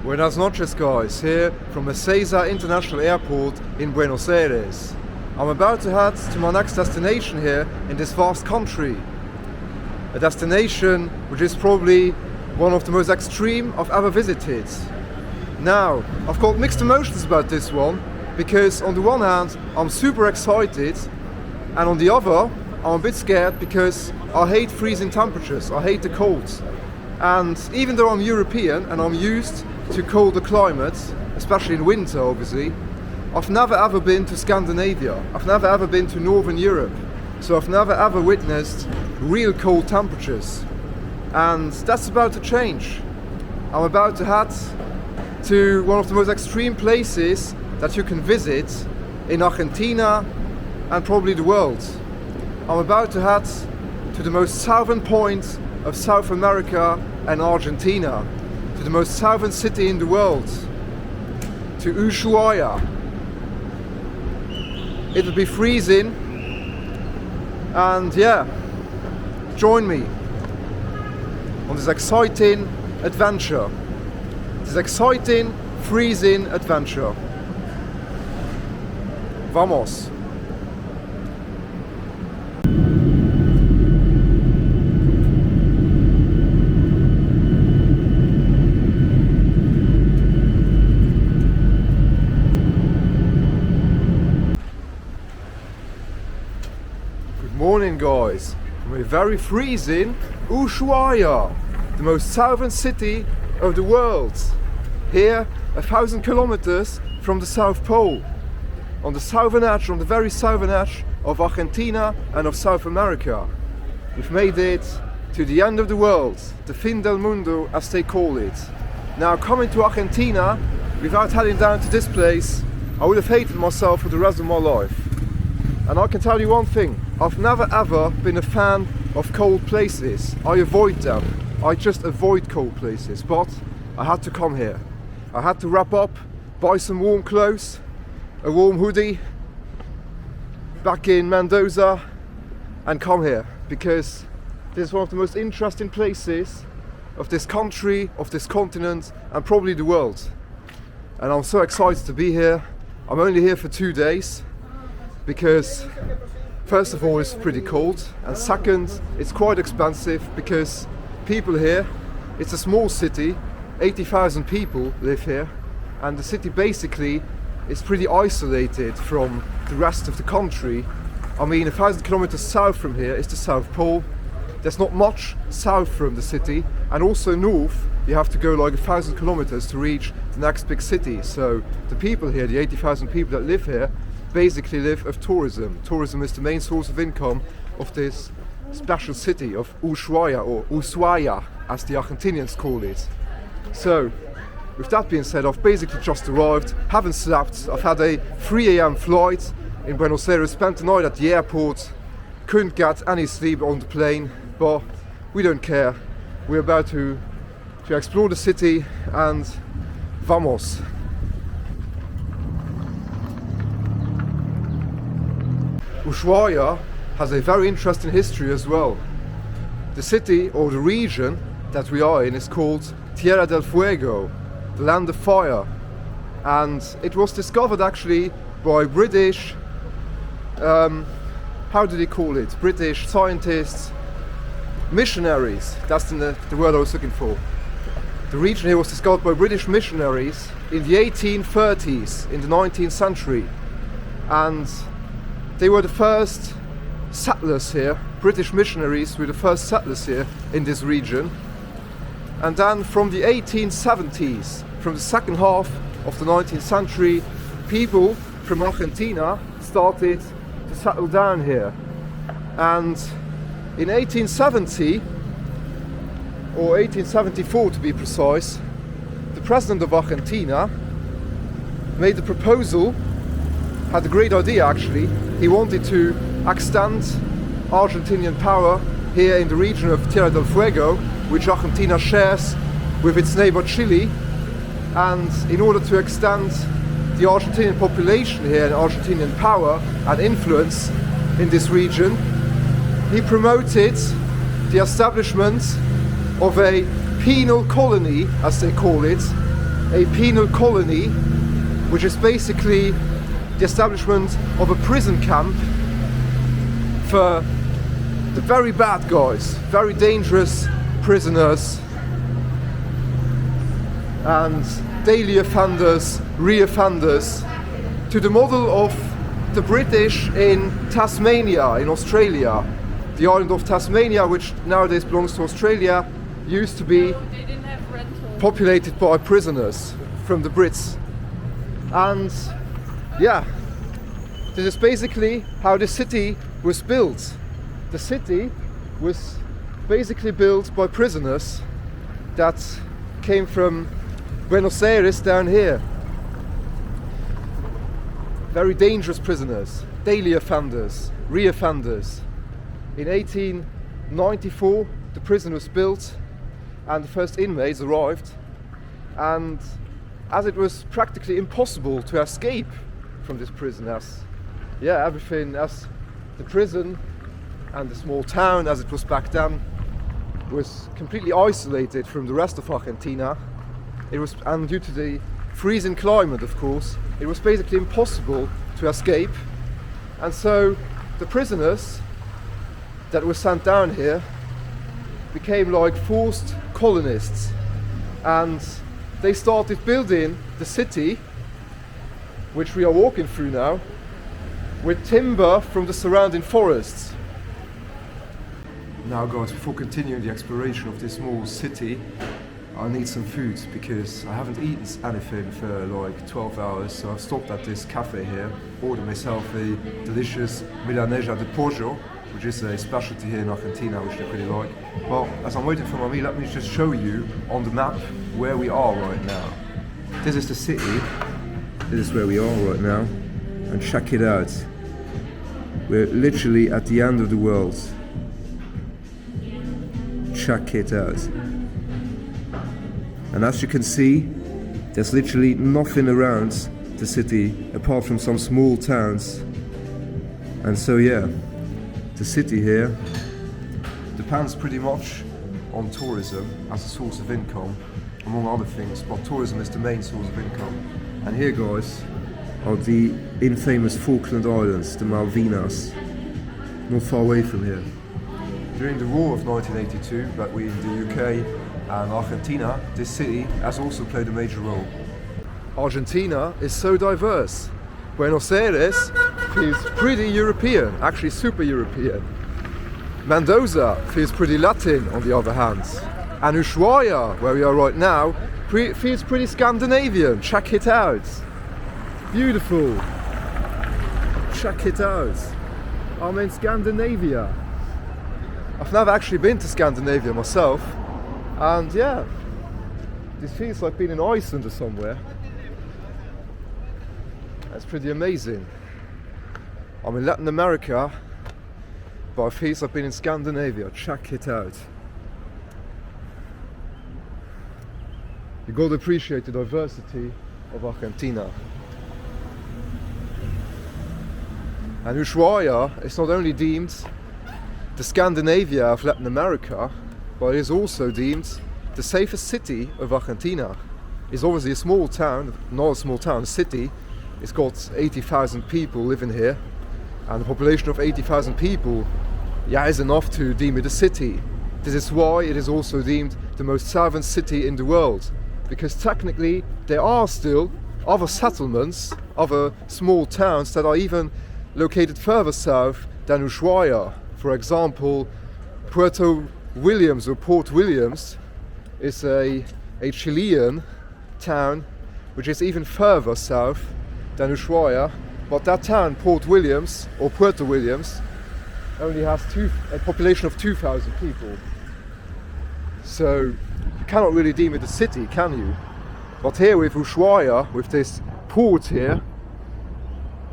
Buenas noches, guys, here from Ezeiza International Airport in Buenos Aires. I'm about to head to my next destination here in this vast country. A destination which is probably one of the most extreme I've ever visited. Now, I've got mixed emotions about this one, because on the one hand, I'm super excited, and on the other, I'm a bit scared because I hate freezing temperatures, I hate the cold. And even though I'm European and I'm used to colder climates, especially in winter obviously, I've never ever been to Scandinavia, I've never ever been to Northern Europe, so I've never ever witnessed real cold temperatures. And that's about to change. I'm about to head to one of the most extreme places that you can visit in Argentina and probably the world. I'm about to head to the most southern point of South America and Argentina, to the most southern city in the world, to Ushuaia. It'll be freezing, and yeah, join me on this exciting adventure, this exciting freezing adventure. Vamos! Morning, guys, from a very freezing Ushuaia, the most southern city of the world, here 1,000 kilometers from the South Pole, on the southern edge, on the very southern edge of Argentina and of South America. We've made it to the end of the world, the fin del mundo as they call it. Now, coming to Argentina without heading down to this place, I would have hated myself for the rest of my life. And I can tell you one thing, I've never ever been a fan of cold places. I avoid them. I just avoid cold places, but I had to come here. I had to wrap up, buy some warm clothes, a warm hoodie, back in Mendoza, and come here, because this is one of the most interesting places of this country, of this continent, and probably the world. And I'm so excited to be here. I'm only here for 2 days, because first of all, it's pretty cold, and second, it's quite expensive because people here, it's a small city, 80,000 people live here, and the city basically is pretty isolated from the rest of the country. I mean, 1,000 kilometers south from here is the South Pole. There's not much south from the city, and also north, you have to go like 1,000 kilometers to reach the next big city. So the people here, the 80,000 people that live here, basically live of tourism. Tourism is the main source of income of this special city of Ushuaia, or Ushuaia as the Argentinians call it. So, with that being said, I've basically just arrived, haven't slept. I've had a 3 a.m. flight in Buenos Aires, spent the night at the airport, couldn't get any sleep on the plane, but we don't care. We're about to explore the city, and vamos! Ushuaia has a very interesting history as well. The city, or the region that we are in, is called Tierra del Fuego, the land of fire. And it was discovered actually by British, how do they call it? British scientists, missionaries, that's the word I was looking for. The region here was discovered by British missionaries in the 1830s, in the 19th century. And they were the first settlers here. British missionaries were the first settlers here in this region. And then from the 1870s, from the second half of the 19th century, people from Argentina started to settle down here. And in 1870, or 1874 to be precise, the president of Argentina made a proposal, had a great idea actually. He wanted to extend Argentinian power here in the region of Tierra del Fuego, which Argentina shares with its neighbor Chile. And in order to extend the Argentinian population here and Argentinian power and influence in this region, he promoted the establishment of a penal colony, as they call it, a penal colony, which is basically the establishment of a prison camp for the very bad guys, very dangerous prisoners and daily offenders, re-offenders, to the model of the British in Tasmania, in Australia. The island of Tasmania, which nowadays belongs to Australia, used to be populated by prisoners from the Brits. And yeah, this is basically how the city was built. The city was basically built by prisoners that came from Buenos Aires down here. Very dangerous prisoners, daily offenders, re-offenders. In 1894 the prison was built and the first inmates arrived, and as it was practically impossible to escape from this prison, as the prison and the small town as it was back then was completely isolated from the rest of Argentina. And due to the freezing climate, of course, it was basically impossible to escape. And so the prisoners that were sent down here became like forced colonists, and they started building the city, which we are walking through now, with timber from the surrounding forests. Now guys, before continuing the exploration of this small city, I need some food because I haven't eaten anything for like 12 hours, so I've stopped at this cafe here, ordered myself a delicious milanesa de pollo, which is a specialty here in Argentina, which I really like. Well, as I'm waiting for my meal, let me just show you on the map where we are right now. This is the city, this is where we are right now, and check it out. We're literally at the end of the world. Check it out. And as you can see, there's literally nothing around the city apart from some small towns. And so yeah, the city here depends pretty much on tourism as a source of income, among other things, but tourism is the main source of income. And here guys are the infamous Falkland Islands, the Malvinas, not far away from here. During the war of 1982, between the UK and Argentina, this city has also played a major role. Argentina is so diverse. Buenos Aires feels pretty European, actually super European. Mendoza feels pretty Latin on the other hand. And Ushuaia, where we are right now, feels pretty Scandinavian. Check it out. Beautiful. Check it out. I'm in Scandinavia. I've never actually been to Scandinavia myself, and yeah, this feels like being in Iceland or somewhere. That's pretty amazing. I'm in Latin America, but it feels like being in Scandinavia. Check it out. You gotta appreciate the diversity of Argentina. And Ushuaia is not only deemed the Scandinavia of Latin America, but it is also deemed the safest city of Argentina. It's obviously a small town, not a small town, a city. It's got 80,000 people living here, and the population of 80,000 people, is enough to deem it a city. This is why it is also deemed the most southern city in the world, because technically there are still other settlements, other small towns that are even located further south than Ushuaia. For example, Puerto Williams or Port Williams is a Chilean town which is even further south than Ushuaia, but that town, Port Williams or Puerto Williams, only has a population of 2,000 people. So you cannot really deem it a city, can you? But here with Ushuaia, with this port here,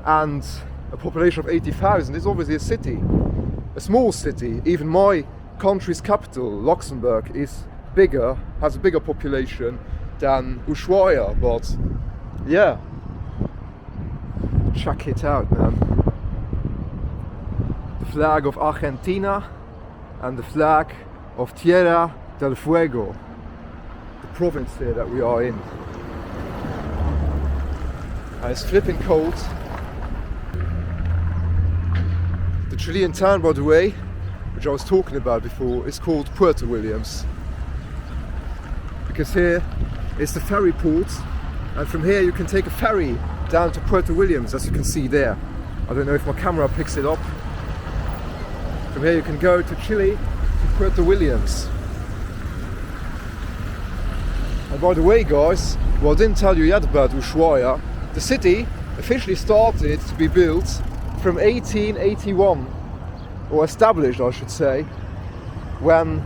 and a population of 80,000, it's obviously a city. A small city. Even my country's capital, Luxembourg, is bigger, has a bigger population than Ushuaia, but yeah, check it out, man. The flag of Argentina and the flag of Tierra del Fuego, the province here that we are in. and it's flipping cold. The Chilean town, by the way, which I was talking about before, is called Puerto Williams, because here is the ferry port, and from here you can take a ferry down to Puerto Williams, as you can see there. I don't know if my camera picks it up. From here you can go to Chile, to Puerto Williams. And by the way, guys, well, I didn't tell you yet about Ushuaia. The city officially started to be built from 1881, or established I should say, when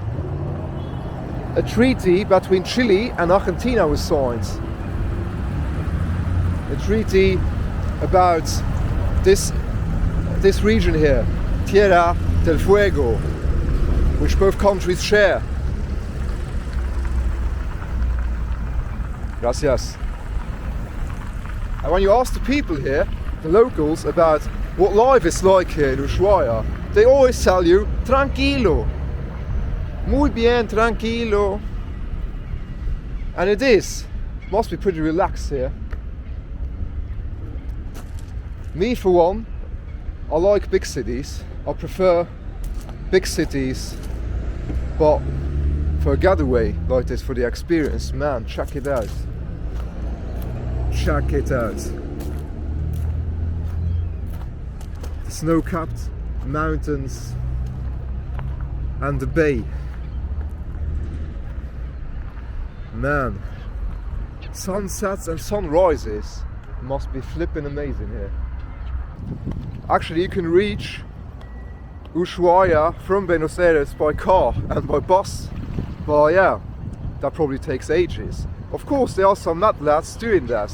a treaty between Chile and Argentina was signed. A treaty about this region here, Tierra del Fuego, which both countries share. Gracias. And when you ask the people here, the locals, about what life is like here in Ushuaia, they always tell you, tranquilo. Muy bien, tranquilo. And it is. Must be pretty relaxed here. Me for one, I like big cities. I prefer big cities, but for a getaway like this, for the experience, man, check it out. Check it out. The snow-capped mountains and the bay. Man, sunsets and sunrises must be flipping amazing here. Actually, you can reach Ushuaia from Buenos Aires by car and by bus, but yeah, that probably takes ages. Of course, there are some mad lads doing that.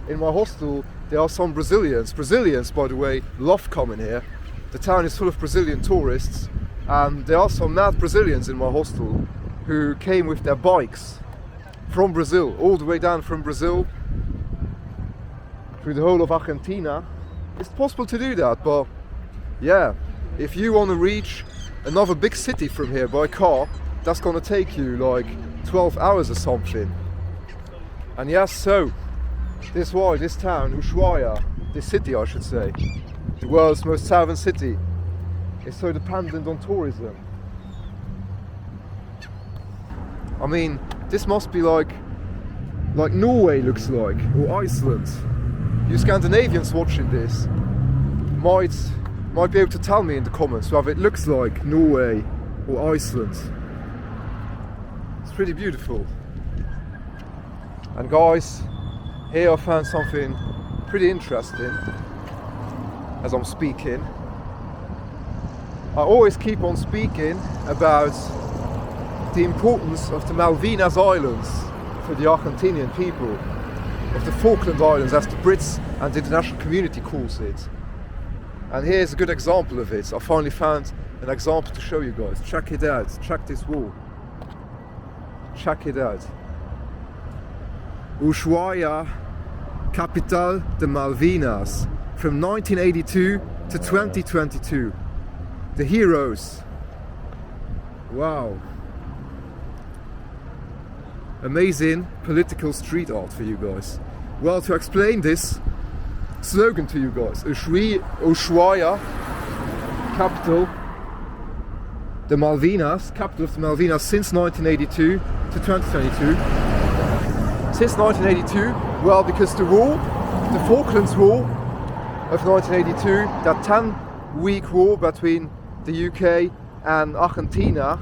In my hostel, there are some Brazilians. Brazilians, by the way, love coming here. The town is full of Brazilian tourists, and there are some mad Brazilians in my hostel who came with their bikes from Brazil, all the way down from Brazil through the whole of Argentina. It's possible to do that, but yeah, if you want to reach another big city from here by car, that's gonna take you like 12 hours or something. And yes, so this is why this town, Ushuaia, this city I should say, the world's most southern city, is so dependent on tourism. I mean, this must be like Norway looks like, or Iceland. You Scandinavians watching this might be able to tell me in the comments whether it looks like Norway or Iceland. It's pretty beautiful. And guys, here I found something pretty interesting as I'm speaking. I always keep on speaking about the importance of the Malvinas Islands for the Argentinian people, of the Falkland Islands as the Brits and the international community calls it. And here's a good example of it. I finally found an example to show you guys. Check it out. Check this wall. Check it out. Ushuaia, capital de Malvinas, from 1982 to 2022. The heroes. Wow. Amazing political street art for you guys. Well, to explain this slogan to you guys, Ushuaia, capital the Malvinas, capital of the Malvinas since 1982 to 2022. Since 1982, well, because the war, the Falklands War of 1982, that 10-week war between the UK and Argentina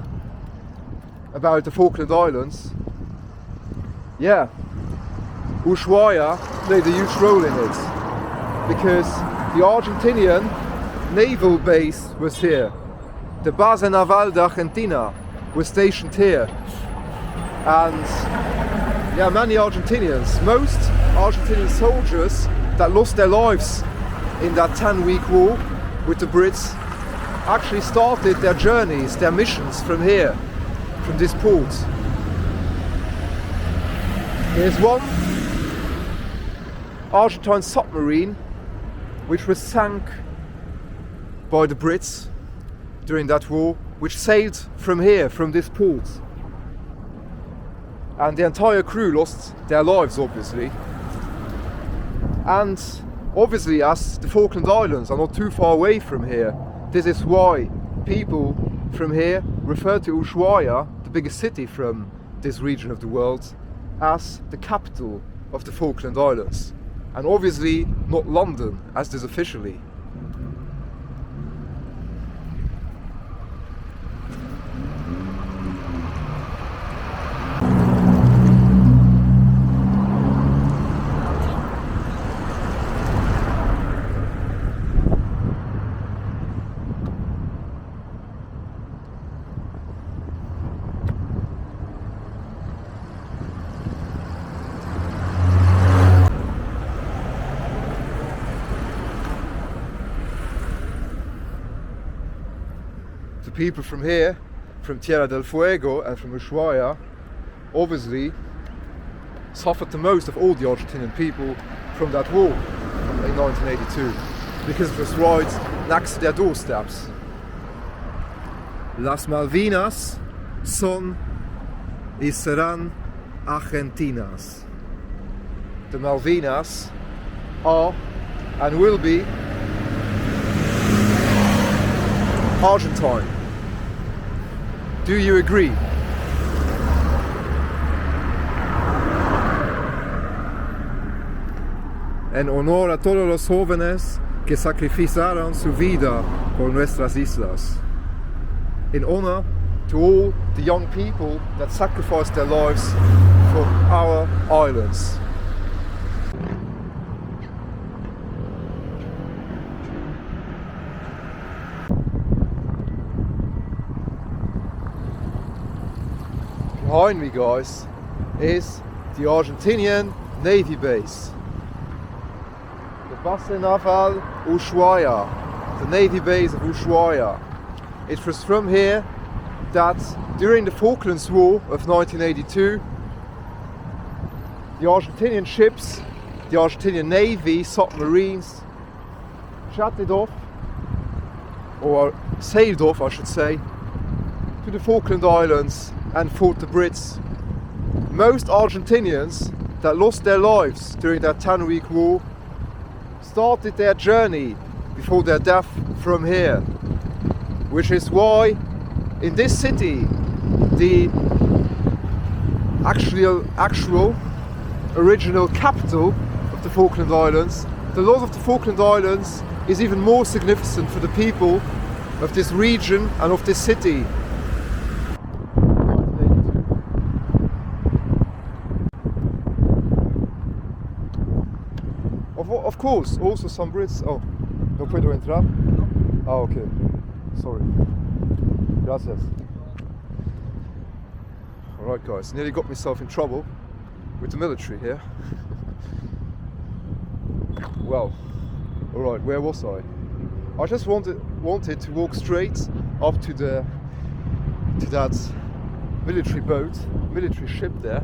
about the Falkland Islands, yeah, Ushuaia played a huge role in it, because the Argentinian naval base was here. The Base Naval de Argentina was stationed here. And yeah, many Argentinians, most Argentinian soldiers that lost their lives in that 10-week war with the Brits actually started their journeys, their missions from here, from this port. Here's one Argentine submarine which was sunk by the Brits during that war, which sailed from here, from this port. And the entire crew lost their lives, obviously. And obviously, as the Falkland Islands are not too far away from here, this is why people from here refer to Ushuaia, the biggest city from this region of the world, as the capital of the Falkland Islands. And obviously not London, as it is officially. The people from here, from Tierra del Fuego and from Ushuaia, obviously suffered the most of all the Argentinian people from that war in 1982, because it was right next to their doorsteps. Las Malvinas son y serán Argentinas. The Malvinas are and will be Argentine. Do you agree? En honor a todos los jóvenes que sacrificaron su vida por nuestras islas. In honor to all the young people that sacrificed their lives for our islands. Behind me, guys, is the Argentinian Navy base. The Base Naval Ushuaia, the Navy base of Ushuaia. It was from here that during the Falklands War of 1982, the Argentinian ships, the Argentinian Navy submarines, jetted off, or sailed off, I should say, to the Falkland Islands and fought the Brits. Most Argentinians that lost their lives during that 10-week war started their journey before their death from here, which is why in this city the actual original capital of the Falkland Islands, the loss of the Falkland Islands is even more significant for the people of this region and of this city. Of course, also some Brits. Oh, no puedo entrar? Ah, okay. Sorry. Gracias. Alright, guys, nearly got myself in trouble with the military here. Well, alright, where was I? I just wanted to walk straight up to that military boat, military ship there,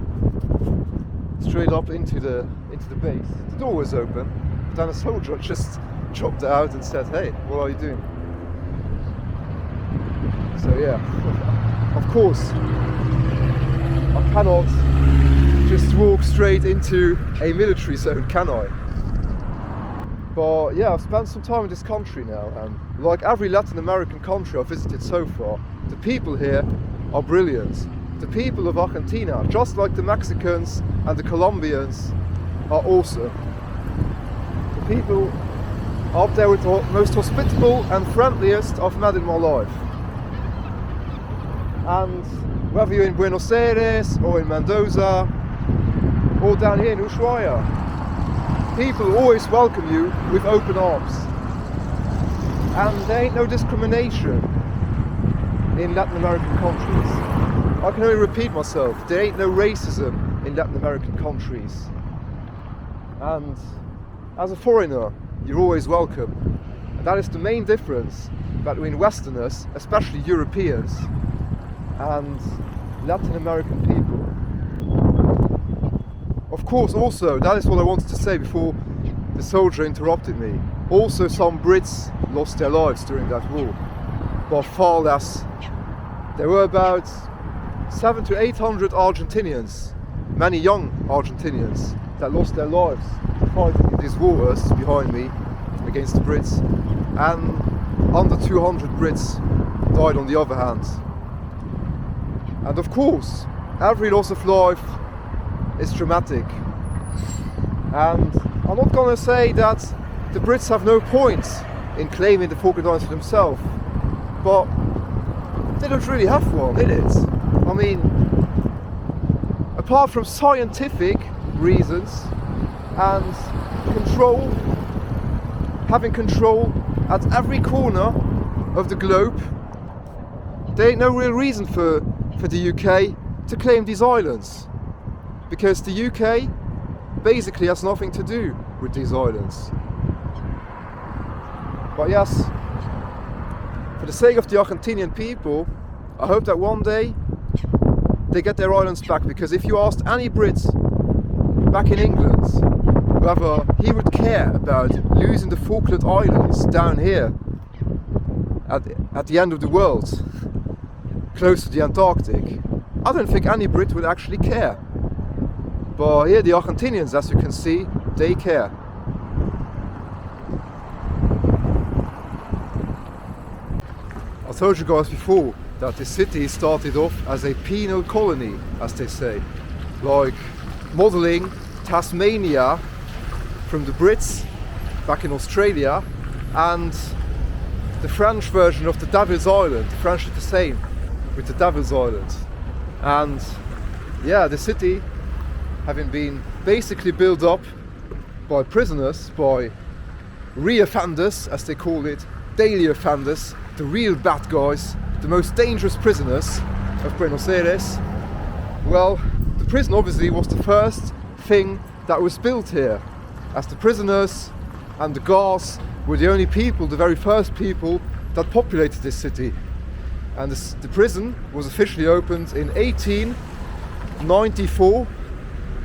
straight up into the base. The door was open, but then a soldier just jumped out and said, "Hey, what are you doing?" So yeah, of course, I cannot just walk straight into a military zone, can I? But yeah, I've spent some time in this country now, and like every Latin American country I've visited so far, the people here are brilliant. The people of Argentina, just like the Mexicans and the Colombians, are awesome. The people are up there with the most hospitable and friendliest I've met in my life. And whether you're in Buenos Aires or in Mendoza or down here in Ushuaia, people always welcome you with open arms. And there ain't no discrimination in Latin American countries. I can only repeat myself, there ain't no racism in Latin American countries. And as a foreigner, you're always welcome. And that is the main difference between Westerners, especially Europeans, and Latin American people. Of course, also, that is what I wanted to say before the soldier interrupted me. Also, some Brits lost their lives during that war, but far less. There were about 700 to 800 Argentinians, many young Argentinians, that lost their lives fighting in these waters behind me against the Brits, and under 200 Brits died on the other hand. And of course, every loss of life is traumatic. And I'm not gonna say that the Brits have no point in claiming the Falkland Islands for themselves, but they don't really have one, in it. I mean, apart from scientific reasons and having control at every corner of the globe, there ain't no real reason for the UK to claim these islands, because the UK basically has nothing to do with these islands. But yes, for the sake of the Argentinian people, I hope that one day they get their islands back, because if you asked any Brit back in England whether he would care about losing the Falkland Islands down here at the end of the world, close to the Antarctic, I don't think any Brit would actually care. But here the Argentinians, as you can see, they care. I told you guys before that the city started off as a penal colony, as they say, like modelling Tasmania from the Brits back in Australia, and the French version of the Devil's Island. The French did the same with the Devil's Island. And yeah, the city having been basically built up by prisoners, by re-offenders, as they call it, daily offenders, the real bad guys, the most dangerous prisoners of Buenos Aires. Well, the prison obviously was the first thing that was built here, as the prisoners and the guards were the only people, the very first people that populated this city. And the prison was officially opened in 1894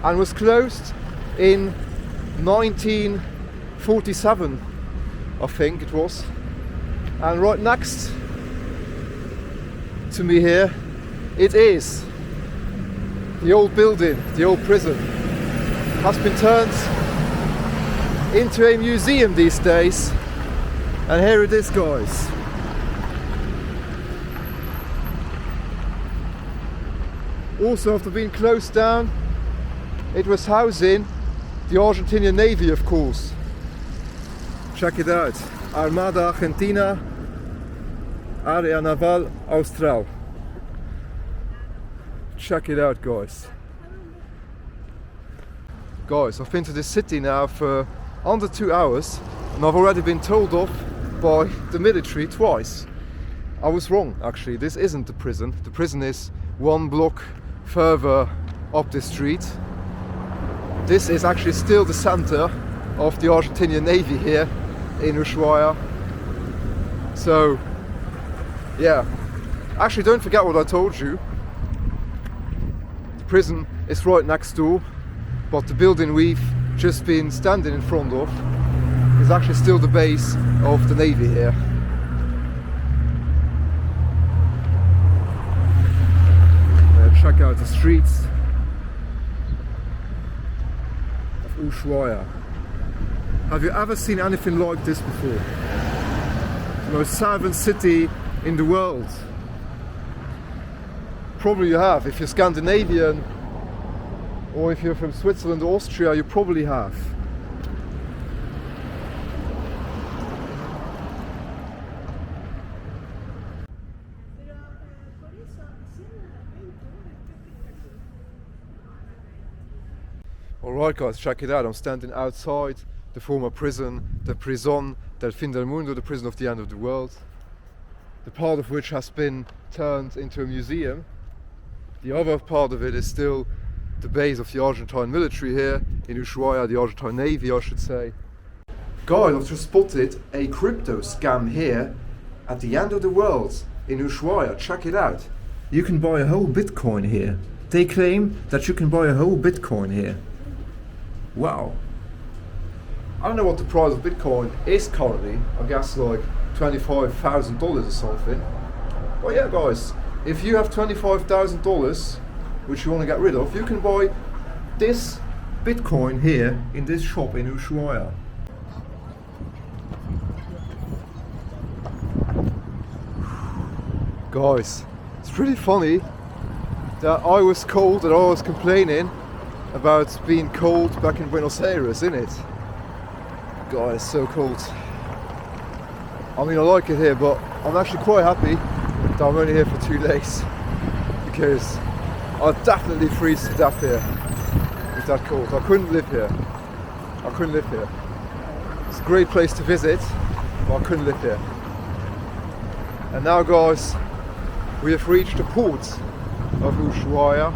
and was closed in 1947, I think it was. And right next to me here, it is the old building, the old prison. Has been turned into a museum these days, and here it is, guys. Also, after being closed down, it was housing the Argentinian Navy, of course. Check it out. Armada Argentina, Área Naval Austral. Check it out, guys. Guys, I've been to this city now for under 2 hours, and I've already been told off by the military twice. I was wrong, actually. This isn't the prison. The prison is one block further up the street. This is actually still the center of the Argentinian Navy here in Ushuaia. So, yeah. Actually, don't forget what I told you. The prison is right next door, but the building we've just been standing in front of is actually still the base of the Navy here. Check out the streets of Ushuaia. Have you ever seen anything like this before? The most southern city in the world. Probably you have. If you're Scandinavian, or if you're from Switzerland or Austria, you probably have. Alright guys, check it out. I'm standing outside the former prison, the Prison del Fin del Mundo, the prison of the end of the world. The part of which has been turned into a museum. The other part of it is still the base of the Argentine military here in Ushuaia, the Argentine Navy, I should say. Guys, I've just spotted a crypto scam here at the end of the world in Ushuaia. Check it out. You can buy a whole Bitcoin here. They claim that you can buy a whole Bitcoin here. Wow. I don't know what the price of Bitcoin is currently. I guess like $25,000 or something. But yeah guys, if you have $25,000 which you want to get rid of, you can buy this Bitcoin here in this shop in Ushuaia. Guys, it's pretty funny that I was cold and I was complaining about being cold back in Buenos Aires, isn't it? God, it's so cold. I mean, I like it here, but I'm actually quite happy that I'm only here for 2 days because I'd definitely freeze to death here. It's that cold. I couldn't live here. I couldn't live here. It's a great place to visit, but I couldn't live here. And now, guys, we have reached the port of Ushuaia.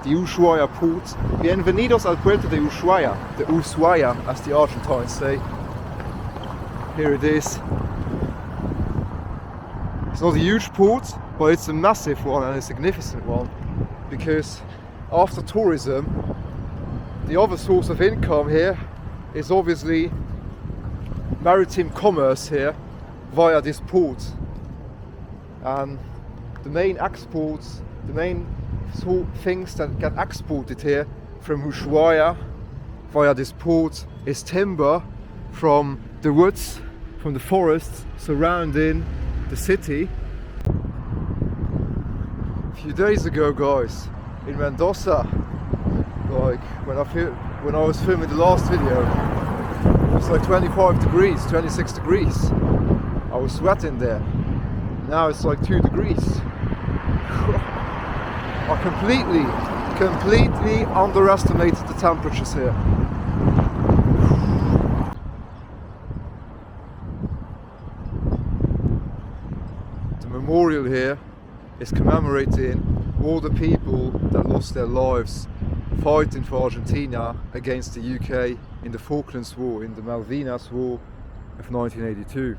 The Ushuaia port. Bienvenidos al puerto de Ushuaia. The Ushuaia, as the Argentines say. Here it is. It's not a huge port, but it's a massive one and a significant one, because after tourism, the other source of income here is obviously maritime commerce here via this port. And the main exports, the main things that get exported here from Ushuaia via this port is timber from the woods, from the forests surrounding the city. A few days ago, guys, in Mendoza, like when I was filming the last video, it was like 25 degrees, 26 degrees. I was sweating there. Now it's like 2 degrees. I completely underestimated the temperatures here. The memorial here is commemorating all the people that lost their lives fighting for Argentina against the UK in the Falklands War, in the Malvinas War of 1982.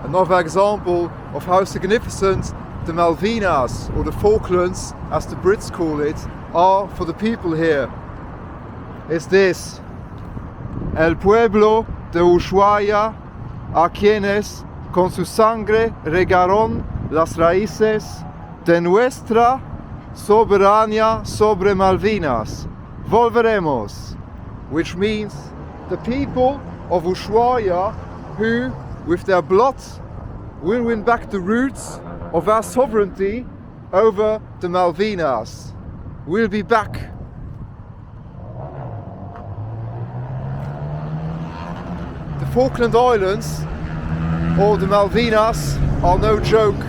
Another example of how significant the Malvinas, or the Falklands as the Brits call it, are for the people here is this: El pueblo de Ushuaia, a quienes con su sangre regaron las raíces de nuestra soberanía sobre Malvinas. Volveremos, which means the people of Ushuaia who, with their blood, will win back the roots of our sovereignty over the Malvinas. We'll be back. The Falkland Islands, or the Malvinas, are no joke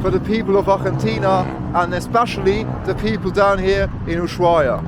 for the people of Argentina, and especially the people down here in Ushuaia.